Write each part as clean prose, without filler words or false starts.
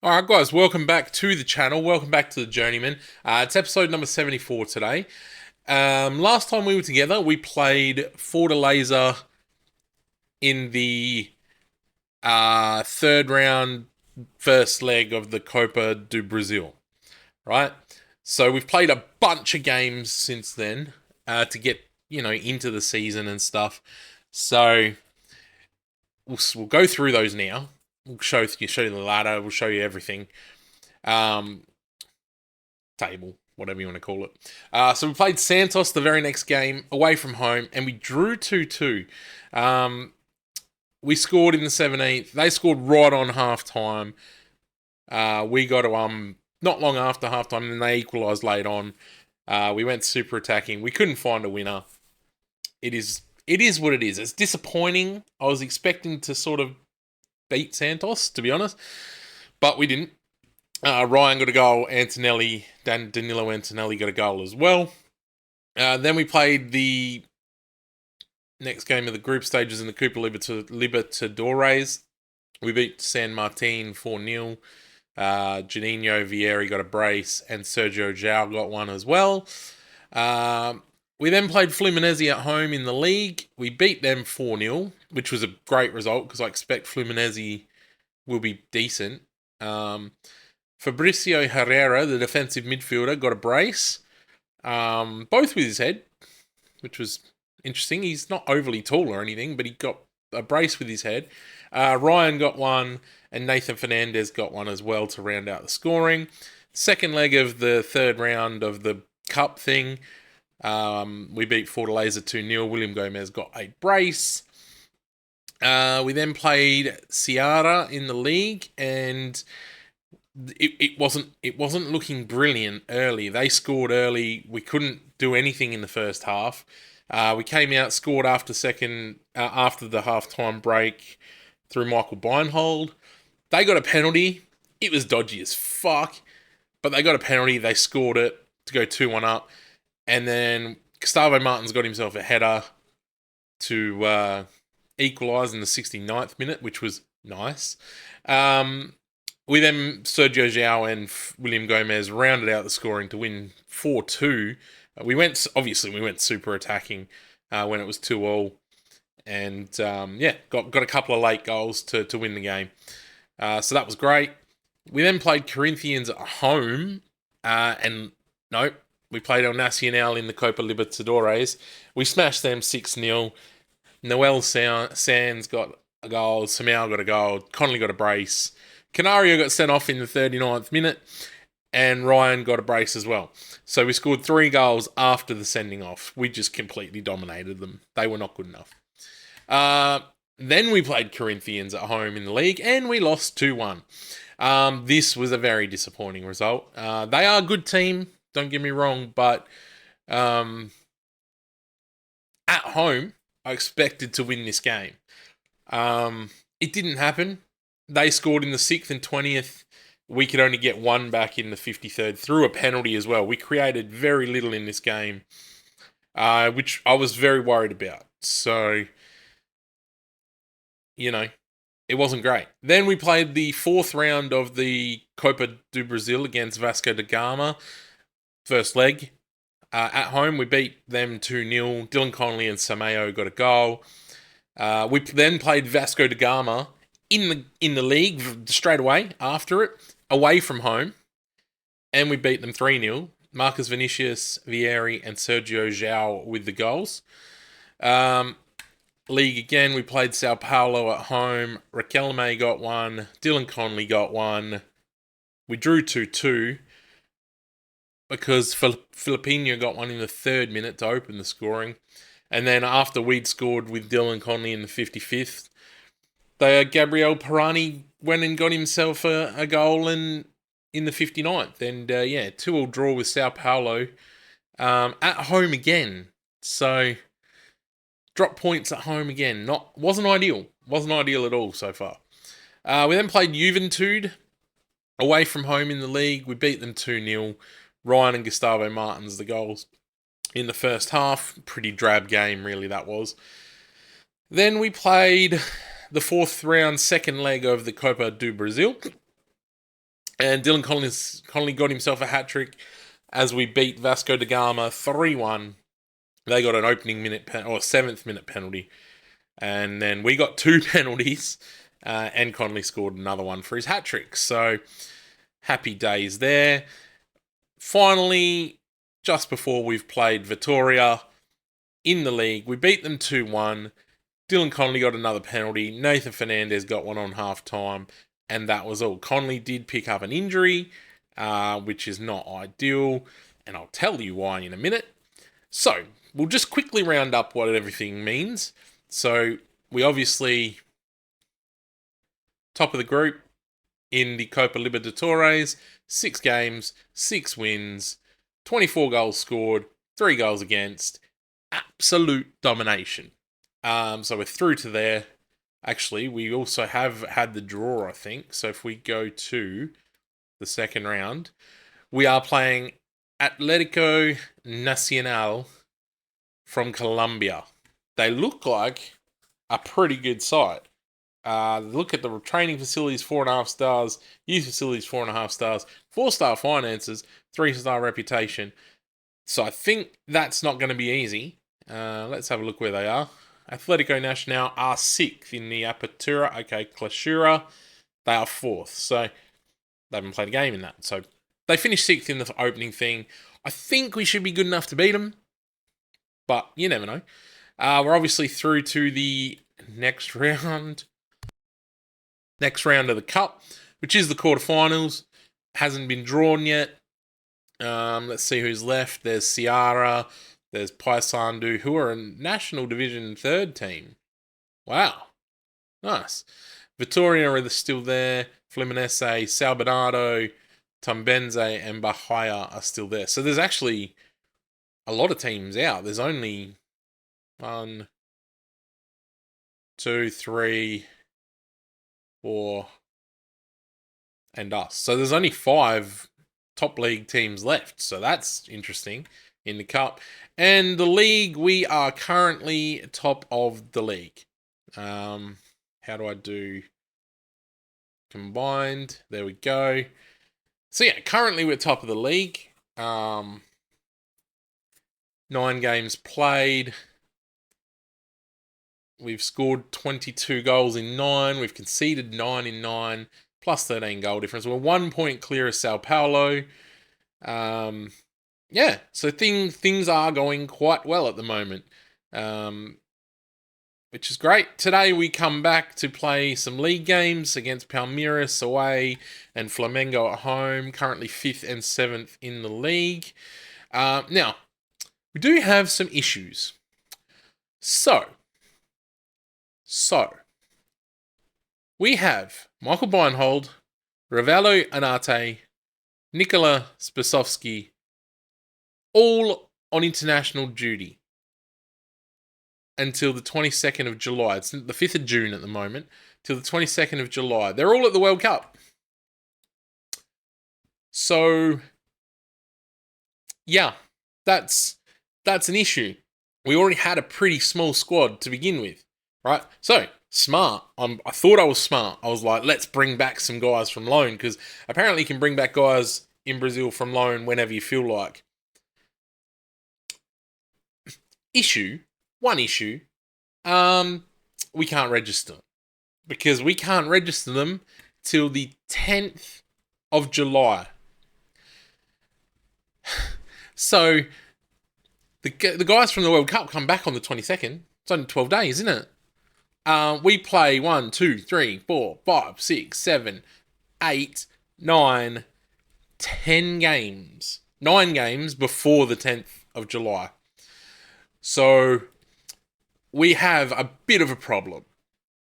Alright guys, welcome back to the channel, welcome back to the Journeyman. It's episode number 74 today. Last time we were together, we played Fortaleza in the third round, first leg of the Copa do Brasil, right? So we've played a bunch of games since then to get, into the season and stuff. So we'll go through those now. We'll show you the ladder. We'll show you everything. Table, whatever you want to call it. So we played Santos the very next game away from home, and we drew 2-2. We scored in the 17th. They scored right on half time. We got to not long after half time, and then they equalised late on. We went super attacking. We couldn't find a winner. It is what it is. It's disappointing. I was expecting to sort of beat Santos, to be honest, but we didn't. Ryan got a goal. Danilo Antonelli got a goal as well. Then we played the next game of the group stages in the Copa Libertadores. We beat San Martin 4-0. Juninho Vieri got a brace, and Sergio João got one as well. We then played Fluminense at home in the league. We beat them 4-0, which was a great result because I expect Fluminense will be decent. Fabricio Herrera, the defensive midfielder, got a brace, both with his head, which was interesting. He's not overly tall or anything, but he got a brace with his head. Ryan got one, and Nathan Fernandez got one as well to round out the scoring. Second leg of the third round of the cup thing. We beat Fortaleza 2-0. William Gomez got a brace. We then played Ceará in the league, and it wasn't looking brilliant early. They scored early. We couldn't do anything in the first half. We came out, scored after the halftime break through Michael Beinhold. They got a penalty. It was dodgy as fuck, but they got a penalty. They scored it to go 2-1 up. And then Gustavo Martins got himself a header to equalise in the 69th minute, which was nice. We then, Sergio João and William Gomez rounded out the scoring to win 4-2. We went super attacking when it was 2-2. And got a couple of late goals to win the game. So that was great. We then played Corinthians at home. We played El Nacional in the Copa Libertadores. We smashed them 6-0. Noel Sands got a goal. Samuel got a goal. Connolly got a brace. Canario got sent off in the 39th minute. And Ryan got a brace as well. So we scored 3 goals after the sending off. We just completely dominated them. They were not good enough. Then we played Corinthians at home in the league, and we lost 2-1. This was a very disappointing result. They are a good team. Don't get me wrong, but at home, I expected to win this game. It didn't happen. They scored in the 6th and 20th. We could only get one back in the 53rd through a penalty as well. We created very little in this game, which I was very worried about. So, it wasn't great. Then we played the 4th round of the Copa do Brasil against Vasco da Gama. First leg. At home, we beat them 2-0. Dylan Connolly and Sameo got a goal. We then played Vasco da Gama in the league straight away after it, away from home. And we beat them 3-0. Marcus Vinicius, Vieri, and Sergio João with the goals. League again, we played Sao Paulo at home. Raquelme got one. Dylan Connolly got one. We drew 2-2. Because Filipinho got one in the 3rd minute to open the scoring. And then after we'd scored with Dylan Connolly in the 55th, Gabriel Pirani went and got himself a goal in the 59th. And 2-2 draw with Sao Paulo at home again. So, drop points at home again. Wasn't ideal. Wasn't ideal at all so far. We then played Juventude away from home in the league. We beat them 2-0. Ryan and Gustavo Martins, the goals in the first half. Pretty drab game, really, that was. Then we played the 4th round, second leg of the Copa do Brasil And Dylan Connolly got himself a hat-trick as we beat Vasco da Gama 3-1. They got an opening minute or 7th minute penalty. And then we got 2 penalties. And Connolly scored another one for his hat-trick. So, happy days there. Finally, just before we've played Vitoria in the league, we beat them 2-1. Dylan Connolly got another penalty. Nathan Fernandez got one on half-time. And that was all. Connolly did pick up an injury, which is not ideal. And I'll tell you why in a minute. So, we'll just quickly round up what everything means. So, we obviously top of the group in the Copa Libertadores. 6 games, 6 wins, 24 goals scored, 3 goals against. Absolute domination. So, we're through to there. Actually, we also have had the draw, I think. So if we go to the second round, we are playing Atlético Nacional from Colombia. They look like a pretty good side. Look at the training facilities, 4.5 stars. Youth facilities, 4.5 stars. 4-star finances, 3-star reputation. So I think that's not going to be easy. Let's have a look where they are. Atlético Nacional are 6th in the Apertura. Okay, Clausura, they are 4th. So they haven't played a game in that. So they finished 6th in the opening thing. I think we should be good enough to beat them. But you never know. We're obviously through to the next round. Next round of the Cup, which is the quarterfinals. Hasn't been drawn yet. Let's see who's left. There's Ceará. There's Paysandu, who are a National Division 3rd team. Wow. Nice. Vitoria are still there. Fluminense, São Bernardo, Tambense, and Bahia are still there. So there's actually a lot of teams out. There's only 1, 2, 3, 4, and us. So there's only 5 top league teams left. So that's interesting in the Cup. And the league, we are currently top of the league. How do I do combined? There we go. So yeah, currently we're top of the league. 9 games played. We've scored 22 goals in 9. We've conceded 9 in 9, plus 13 goal difference. We're 1 point clear of Sao Paulo. Yeah, so things are going quite well at the moment, which is great. Today we come back to play some league games against Palmeiras away and Flamengo at home, currently 5th and 7th in the league. Now, we do have some issues. So, we have Michael Beinhold, Ravello Anate, Nikola Spasovski, all on international duty until the 22nd of July. It's the 5th of June at the moment, till the 22nd of July. They're all at the World Cup. So, yeah, that's an issue. We already had a pretty small squad to begin with, right? So, smart. I thought I was smart. I was like, let's bring back some guys from loan, because apparently you can bring back guys in Brazil from loan whenever you feel like. One issue, we can't register. Because we can't register them till the 10th of July. So, the guys from the World Cup come back on the 22nd. It's only 12 days, isn't it? We play 1, 2, 3, 4, 5, 6, 7, 8, 9, 10 games. 9 games before the 10th of July. So, we have a bit of a problem.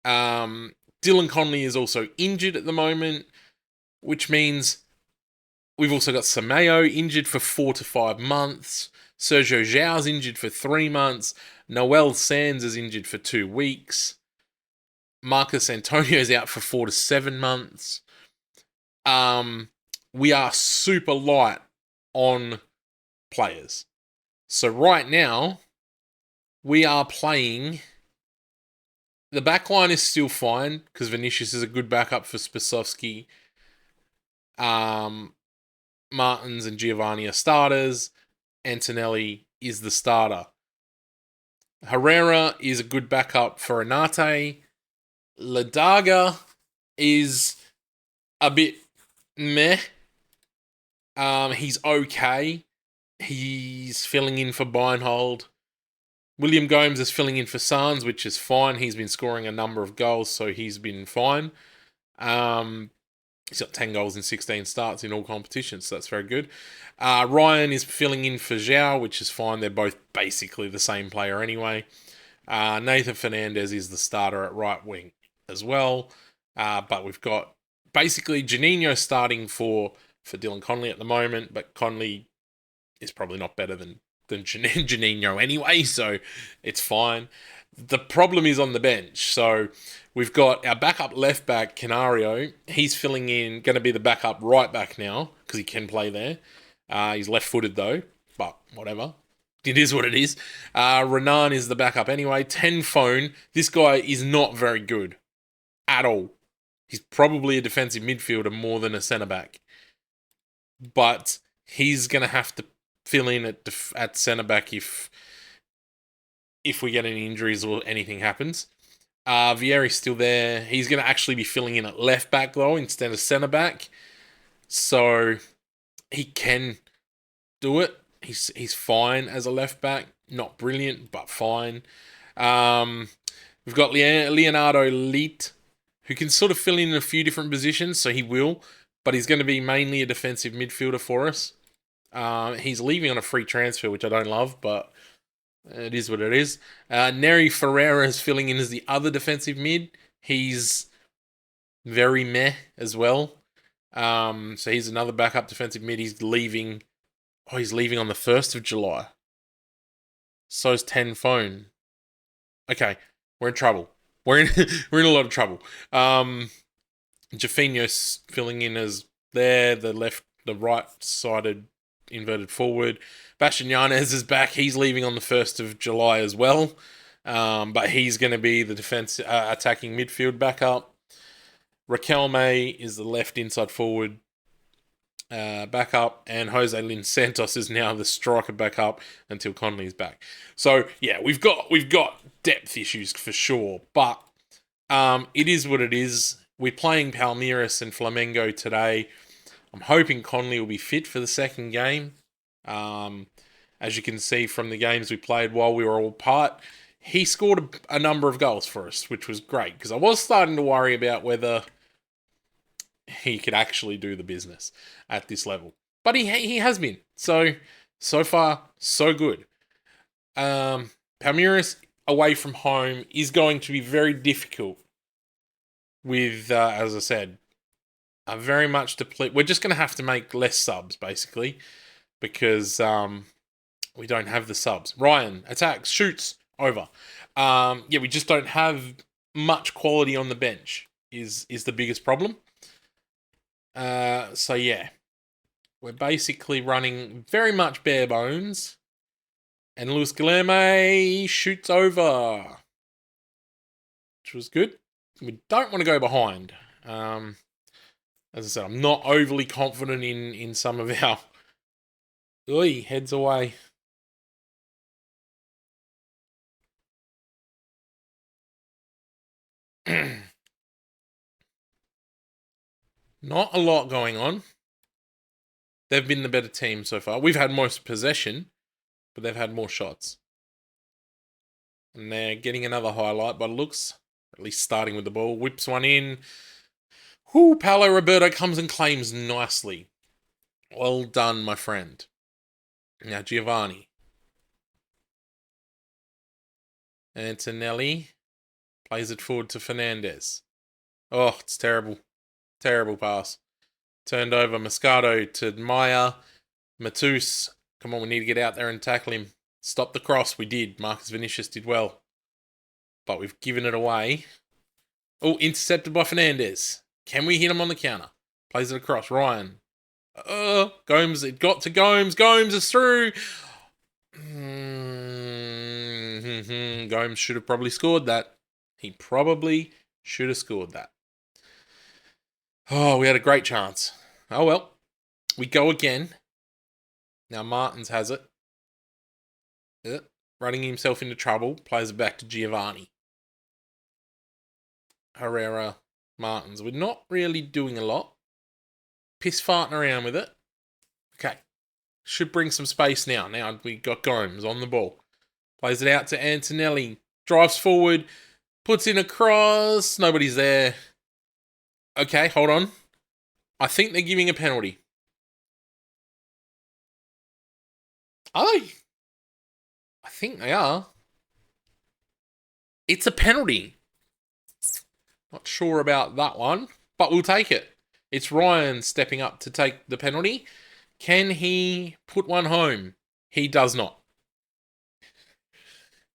Dylan Connolly is also injured at the moment, which means we've also got Sameo injured for 4 to 5 months. Sergio João's injured for 3 months. Noel Sands is injured for 2 weeks. Marcus Antonio's out for 4 to 7 months. We are super light on players. So right now, we are playing. The back line is still fine because Vinicius is a good backup for Spasovski. Martins and Giovanni are starters. Antonelli is the starter. Herrera is a good backup for Anate. Ladaga is a bit meh. He's okay. He's filling in for Beinhold. William Gomes is filling in for Sands, which is fine. He's been scoring a number of goals, so he's been fine. He's got 10 goals in 16 starts in all competitions, so that's very good. Ryan is filling in for Zhao, which is fine. They're both basically the same player anyway. Nathan Fernandez is the starter at right wing as well. But we've got basically Juninho starting for Dylan Connolly at the moment, but Connolly is probably not better than Juninho anyway, so it's fine. The problem is on the bench. So we've got our backup left back, Canario. He's filling in, going to be the backup right back now because he can play there. He's left-footed though, but whatever. It is what it is. Renan is the backup anyway. 10 phone. This guy is not very good at all. He's probably a defensive midfielder more than a centre back. But he's going to have to fill in at centre back if we get any injuries or anything happens. Vieri's still there. He's going to actually be filling in at left back though instead of centre back. So he can do it. He's fine as a left back. Not brilliant, but fine. We've got Leonardo Leite, who can sort of fill in a few different positions, so he will. But he's going to be mainly a defensive midfielder for us. He's leaving on a free transfer, which I don't love, but it is what it is. Neri Ferreira is filling in as the other defensive mid. He's very meh as well. So he's another backup defensive mid. He's leaving. Oh, he's leaving on the 1st of July. So's 10 phone. Okay, we're in trouble. We're in a lot of trouble. Jaffinho's filling in as there, the right-sided inverted forward. Bastian Yanez is back. He's leaving on the 1st of July as well. But he's going to be the defense attacking midfield backup. Raquelme is the left inside forward backup, and Jose Lin Santos is now the striker backup until Connolly's back. So yeah, we've got depth issues for sure, but it is what it is. We're playing Palmeiras and Flamengo today. I'm hoping Connolly will be fit for the second game. As you can see from the games we played while we were all apart, he scored a number of goals for us, which was great, because I was starting to worry about whether he could actually do the business at this level. But he has been. So far, so good. Palmeiras away from home is going to be very difficult with, as I said, very much depleted. We're just going to have to make less subs, basically, because we don't have the subs. Ryan attacks, shoots, over. We just don't have much quality on the bench is the biggest problem. So yeah, we're basically running very much bare bones, and Luis Guilherme shoots over, which was good. We don't want to go behind. As I said, I'm not overly confident in some of our... Oi, heads away. Not a lot going on. They've been the better team so far. We've had most possession, but they've had more shots. And they're getting another highlight by the looks. At least starting with the ball. Whips one in. Paulo Roberto comes and claims nicely. Well done, my friend. Now Giovanni. Antonelli plays it forward to Fernandez. Oh, it's terrible. Terrible pass. Turned over Moscato to Maya. Matus. Come on, we need to get out there and tackle him. Stop the cross. We did. Marcus Vinicius did well. But we've given it away. Oh, intercepted by Fernandez. Can we hit him on the counter? Plays it across. Ryan. Gomes. It got to Gomes. Gomes is through. Gomes should have probably scored that. He probably should have scored that. Oh, we had a great chance. Oh well. We go again. Now Martins has it. Running himself into trouble. Plays it back to Giovanni. Herrera, Martins. We're not really doing a lot. Piss farting around with it. Okay. Should bring some space now. Now we got Gomes on the ball. Plays it out to Antonelli. Drives forward. Puts in a cross. Nobody's there. Okay, hold on. I think they're giving a penalty. Are they? I think they are. It's a penalty. Not sure about that one, but we'll take it. It's Ryan stepping up to take the penalty. Can he put one home? He does not.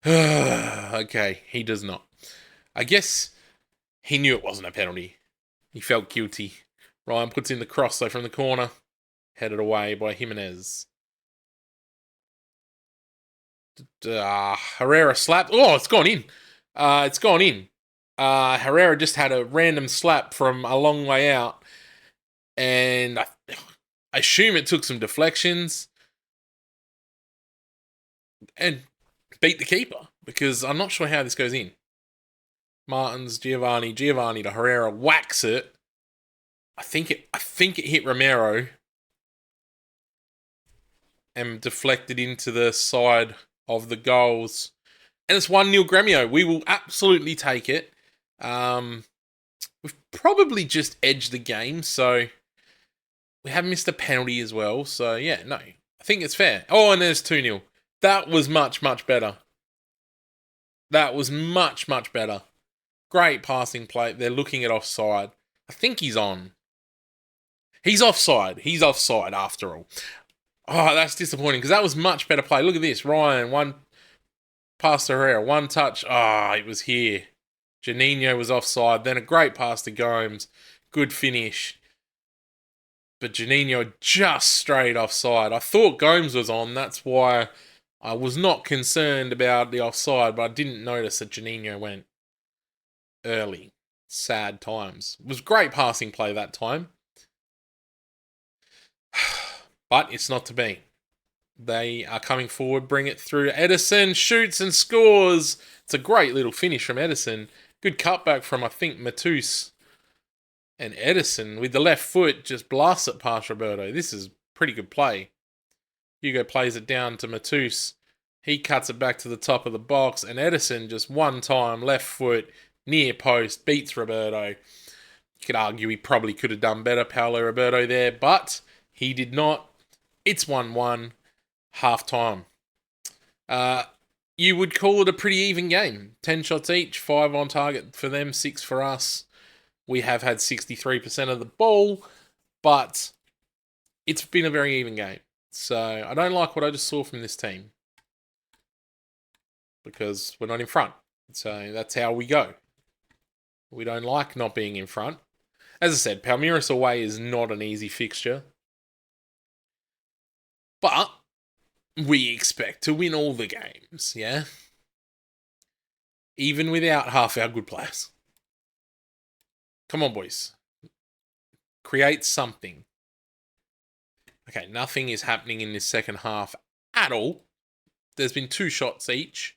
Okay, he does not. I guess he knew it wasn't a penalty. He felt guilty. Ryan puts in the cross though from the corner. Headed away by Jimenez. Herrera slapped. Oh, it's gone in. It's gone in. Herrera just had a random slap from a long way out. And I assume it took some deflections. And beat the keeper. Because I'm not sure how this goes in. Martins, Giovanni to Herrera. Whacks it. I think it hit Romero. And deflected into the side of the goals. And it's 1-0 Gremio. We will absolutely take it. We've probably just edged the game, so we have missed a penalty as well. So, yeah, no, I think it's fair. Oh, and there's 2-0. That was much, much better. That was much, much better. Great passing play. They're looking at offside. I think he's on. He's offside. He's offside after all. Oh, that's disappointing because that was much better play. Look at this. Ryan, one pass to Herrera, one touch. Ah, it was here. Juninho was offside. Then a great pass to Gomes. Good finish. But Juninho just straight offside. I thought Gomes was on. That's why I was not concerned about the offside, but I didn't notice that Juninho went early. Sad times. It was great passing play that time. But it's not to be. They are coming forward, bring it through. Edison shoots and scores. It's a great little finish from Edison. Good cutback from, I think, Matus. And Edison, with the left foot, just blasts it past Roberto. This is pretty good play. Hugo plays it down to Matus. He cuts it back to the top of the box. And Edison, just one time, left foot, near post, beats Roberto. You could argue he probably could have done better, Paulo Roberto there, but he did not. It's 1-1, half-time. You would call it a pretty even game. 10 shots each, 5 on target for them, 6 for us. We have had 63% of the ball, but it's been a very even game. So I don't like what I just saw from this team because we're not in front. So that's how we go. We don't like not being in front. As I said, Palmeiras away is not an easy fixture. But we expect to win all the games, yeah? Even without half our good players. Come on, boys. Create something. Okay, nothing is happening in this second half at all. There's been 2 shots each.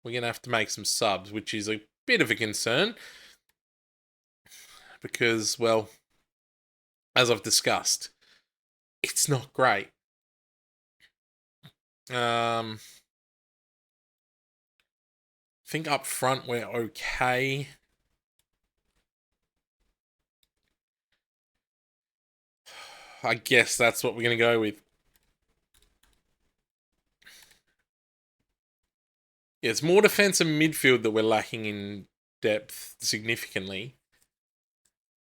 We're going to have to make some subs, which is a bit of a concern. Because, well, as I've discussed, it's not great. I think up front we're okay. I guess that's what we're going to go with. Yeah, it's more defense and midfield that we're lacking in depth significantly.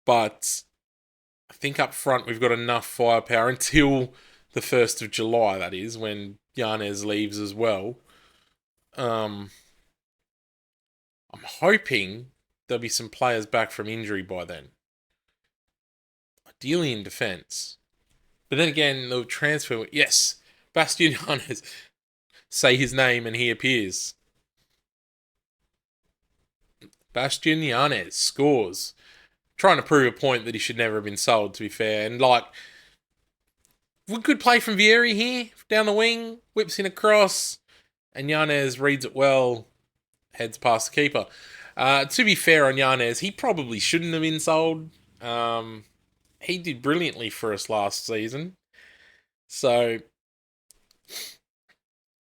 But I think up front we've got enough firepower until the 1st of July, that is, when Yanez leaves as well. I'm hoping there'll be some players back from injury by then. Ideally in defence. But then again, the transfer... Yes, Bastian Yanez. Say his name and he appears. Bastian Yanez scores. trying to prove a point that he should never have been sold, to be fair. And, like, good play from Vieri here, down the wing, whips in across, and Yanez reads it well, heads past the keeper. To be fair on Yanez, he probably shouldn't have been sold. He did brilliantly for us last season. So,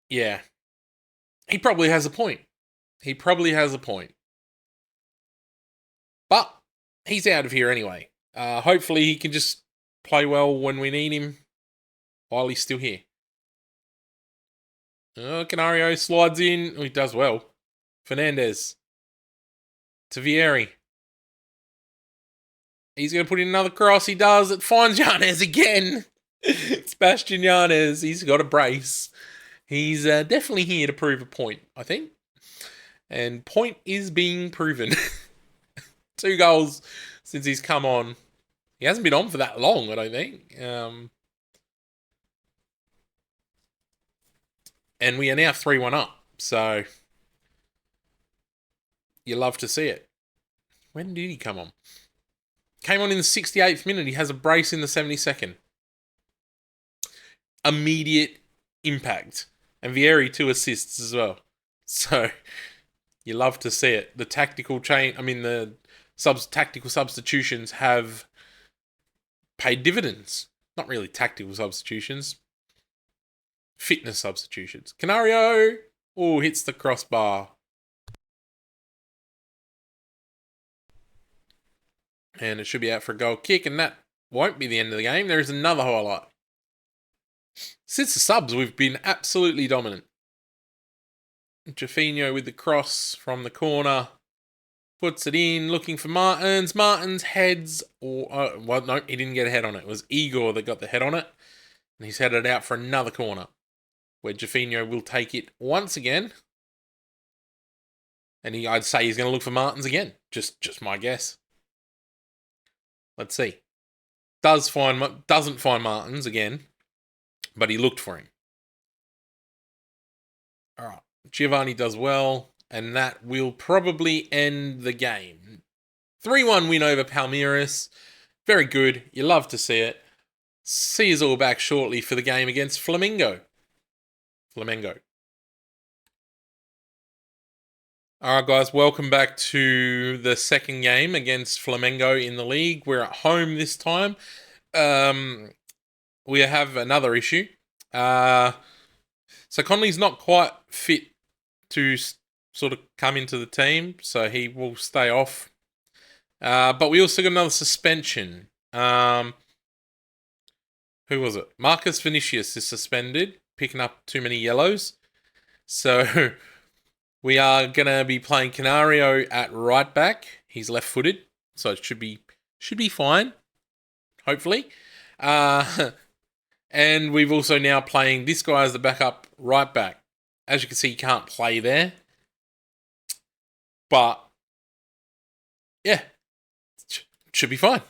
yeah. He probably has a point. But he's out of here anyway. Hopefully he can just play well when we need him while he's still here. Canario slides in. Oh, he does well. Fernandez. To Vieri. He's going to put in another cross. He does. It finds Yanez again. Sebastian Yanez. He's got a brace. He's definitely here to prove a point, I think. And point is being proven. 2 goals since he's come on. He hasn't been on for that long, I don't think. And we are now 3-1 up. So, you love to see it. When did he come on? Came on in the 68th minute. He has a brace in the 72nd. Immediate impact. And Vieri 2 assists as well. So, you love to see it. The tactical tactical substitutions have paid dividends. Not really tactical substitutions. Fitness substitutions. Canario! Oh, hits the crossbar. And it should be out for a goal kick, and that won't be the end of the game. There is another highlight. Since the subs, we've been absolutely dominant. Jaffinho with the cross from the corner. Puts it in, looking for Martins. Martins heads... no, he didn't get a head on it. It was Igor that got the head on it. And he's headed out for another corner, where Jaffinho will take it once again. And I'd say he's going to look for Martins again. Just my guess. Let's see. Doesn't find Martins again, but he looked for him. All right. Giovanni does well, and that will probably end the game. 3-1 win over Palmeiras. Very good. You love to see it. See us all back shortly for the game against Flamengo. Alright guys, welcome back to the second game against Flamengo in the league. We're at home this time. We have another issue. So Conley's not quite fit to sort of come into the team, so he will stay off. But we also got another suspension. Who was it? Marcus Vinicius is suspended, picking up too many yellows. So... we are going to be playing Canario at right back. He's left-footed, so it should be fine, hopefully. And we've also now playing this guy as the backup right back. As you can see, he can't play there. But, yeah, should be fine.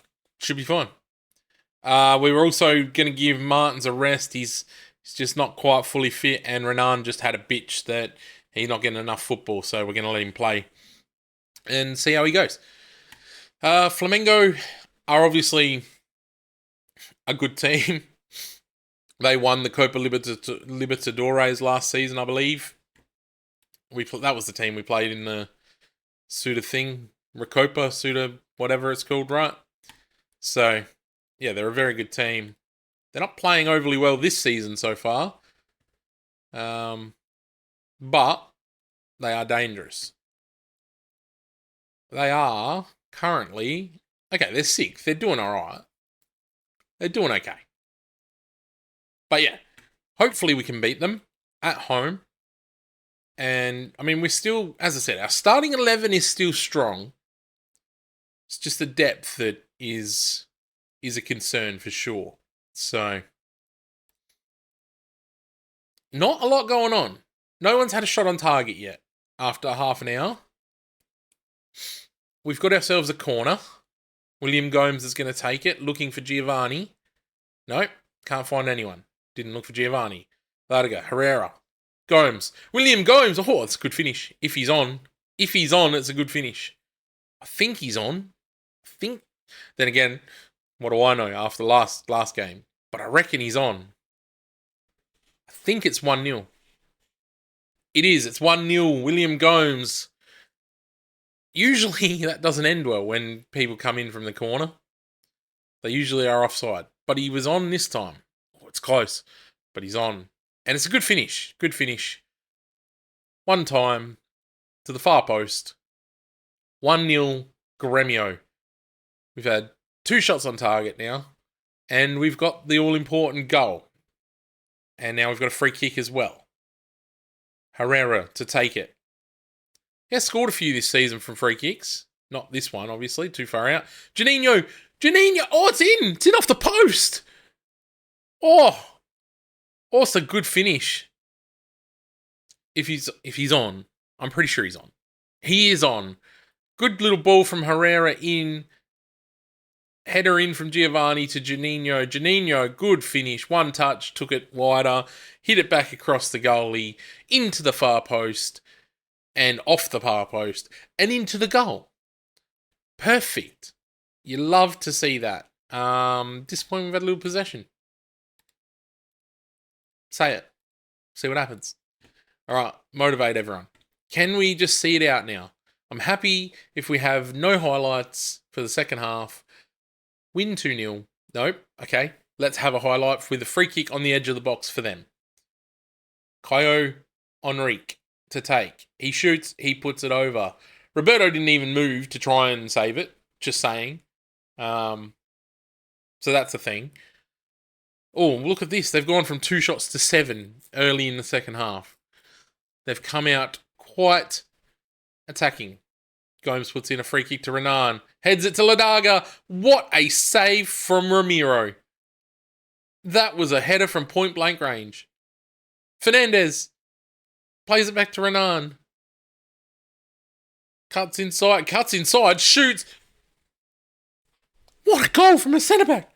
We were also going to give Martins a rest. He's just not quite fully fit, and Renan just had a bitch that... he's not getting enough football, so we're going to let him play and see how he goes. Flamengo are obviously a good team. They won the Copa Libertadores last season, I believe. That was the team we played in the Suda thing. Recopa, Suda, whatever it's called, right? So, yeah, they're a very good team. They're not playing overly well this season so far. But they are dangerous. They are currently... okay, they're 6th. They're doing alright. They're doing okay. But yeah, hopefully we can beat them at home. And, I mean, we're still... as I said, our starting 11 is still strong. It's just the depth that is a concern for sure. So, not a lot going on. No one's had a shot on target yet after half an hour. We've got ourselves a corner. William Gomes is going to take it, looking for Giovanni. Nope, can't find anyone. Didn't look for Giovanni. Larga, Herrera, Gomes. William Gomes. Oh, it's a good finish. If he's on, it's a good finish. I think he's on. Then again, what do I know after last game? But I reckon he's on. I think it's 1-0. It is. It's 1-0. William Gomes. Usually that doesn't end well when people come in from the corner. They usually are offside. But he was on this time. Oh, it's close. But he's on. And it's a good finish. Good finish. One time to the far post. 1-0 Gremio. We've had 2 shots on target now. And we've got the all-important goal. And now we've got a free kick as well. Herrera to take it. He has scored a few this season from free kicks. Not this one, obviously. Too far out. Juninho! Oh, it's in! It's in off the post! Oh! Oh, it's a good finish. If he's on, I'm pretty sure he's on. He is on. Good little ball from Herrera in. Header in from Giovanni to Juninho. Juninho, good finish. One touch, took it wider. Hit it back across the goalie. Into the far post. And off the far post. And into the goal. Perfect. You love to see that. At this point, we've had a little possession. Say it. See what happens. All right, motivate everyone. Can we just see it out now? I'm happy if we have no highlights for the second half. Win 2-0. Nope. Okay. Let's have a highlight with a free kick on the edge of the box for them. Caio Henrique to take. He shoots. He puts it over. Roberto didn't even move to try and save it. Just saying. So that's a thing. Oh, look at this. They've gone from 2 shots to 7 early in the second half. They've come out quite attacking. Gomes puts in a free kick to Renan. Heads it to Ladaga. What a save from Ramiro. That was a header from point blank range. Fernandez plays it back to Renan. Cuts inside, shoots. What a goal from a centre-back.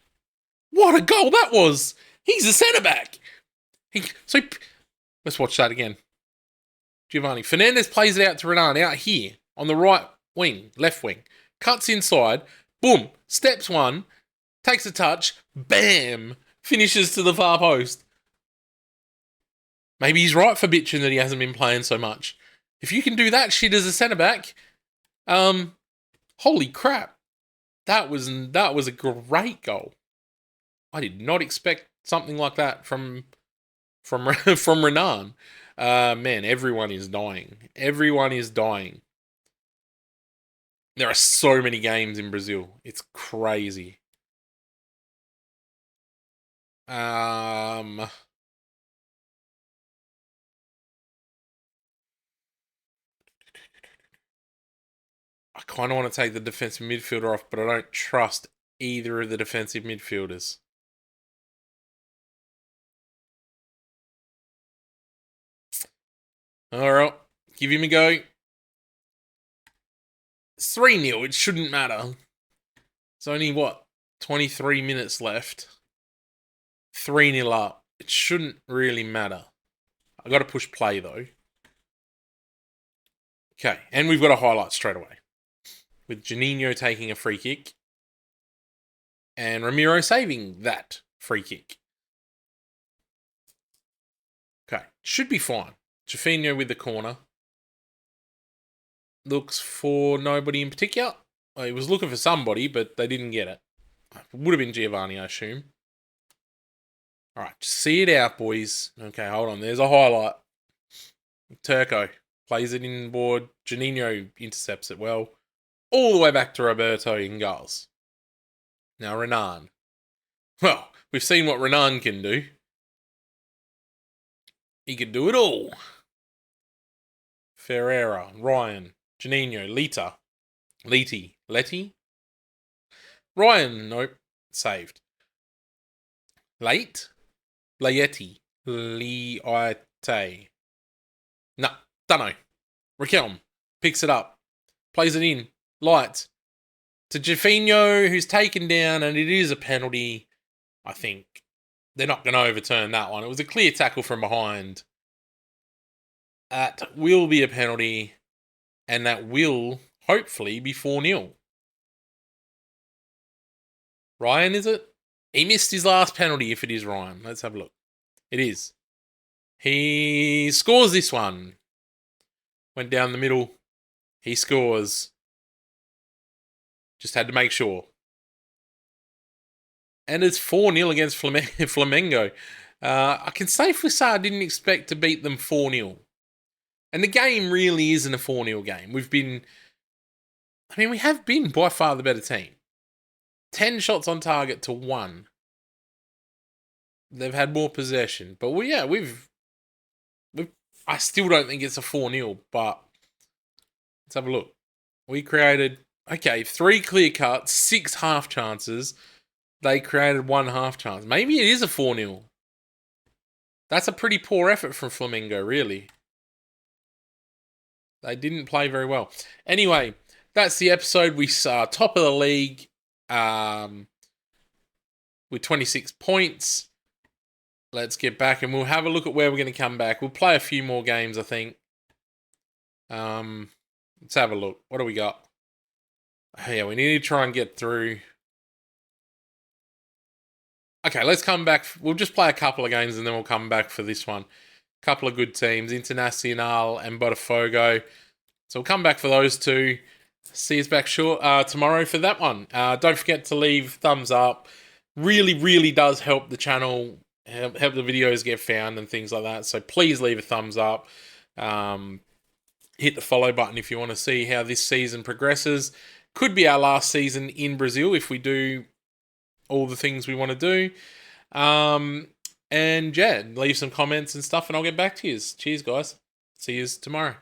What a goal that was. He's a centre-back. Let's watch that again. Giovanni. Fernandez plays it out to Renan out here on the right wing, left wing. Cuts inside. Boom. Steps one. Takes a touch. Bam. Finishes to the far post. Maybe he's right for bitching that he hasn't been playing so much. If you can do that shit as a centre-back, holy crap. That was a great goal. I did not expect something like that from Renan. Man, everyone is dying. Everyone is dying. There are so many games in Brazil. It's crazy. I kind of want to take the defensive midfielder off, but I don't trust either of the defensive midfielders. All right, give him a go. 3-0, it shouldn't matter. It's only, 23 minutes left. 3-0 up. It shouldn't really matter. I got to push play, though. Okay, and we've got a highlight straight away. With Juninho taking a free kick. And Ramiro saving that free kick. Okay, should be fine. Jufinho with the corner. Looks for nobody in particular. He was looking for somebody, but they didn't get it. It would have been Giovanni, I assume. All right, see it out, boys. Okay, hold on. There's a highlight. Turco plays it inboard. Juninho intercepts it well. All the way back to Roberto in goals. Now Renan. Well, we've seen what Renan can do. He can do it all. Ferreira, Ryan, Juninho, Letty? Ryan, nope, saved. Laeti, Nah, dunno. Raquelme picks it up, plays it in, Light to Jufinho, who's taken down, and it is a penalty. I think they're not going to overturn that one. It was a clear tackle from behind. That will be a penalty, and that will hopefully be 4-0. Ryan, is it? He missed his last penalty if it is Ryan. Let's have a look. It is. He scores this one. Went down the middle. He scores. Just had to make sure. And it's 4-0 against Flamengo. I can safely say I didn't expect to beat them 4-0. And the game really isn't a 4-0 game. We have been by far the better team. 10 shots on target to 1. They've had more possession. But I still don't think it's a 4-0, but let's have a look. We created, 3 clear cuts, 6 half chances. They created 1 half chance. Maybe it is a 4-0. That's a pretty poor effort from Flamengo, really. They didn't play very well. Anyway, that's the episode. We saw top of the league with 26 points. Let's get back and we'll have a look at where we're going to come back. We'll play a few more games, I think. Let's have a look. What do we got? Yeah, we need to try and get through. Okay, let's come back. We'll just play a couple of games and then we'll come back for this one. Couple of good teams, Internacional and Botafogo. So we'll come back for those two. See us back tomorrow for that one. Don't forget to leave thumbs up. Really, really does help the channel, help the videos get found and things like that. So please leave a thumbs up. Hit the follow button if you want to see how this season progresses. Could be our last season in Brazil if we do all the things we want to do. And yeah, leave some comments and stuff and I'll get back to you. Cheers, guys. See you tomorrow.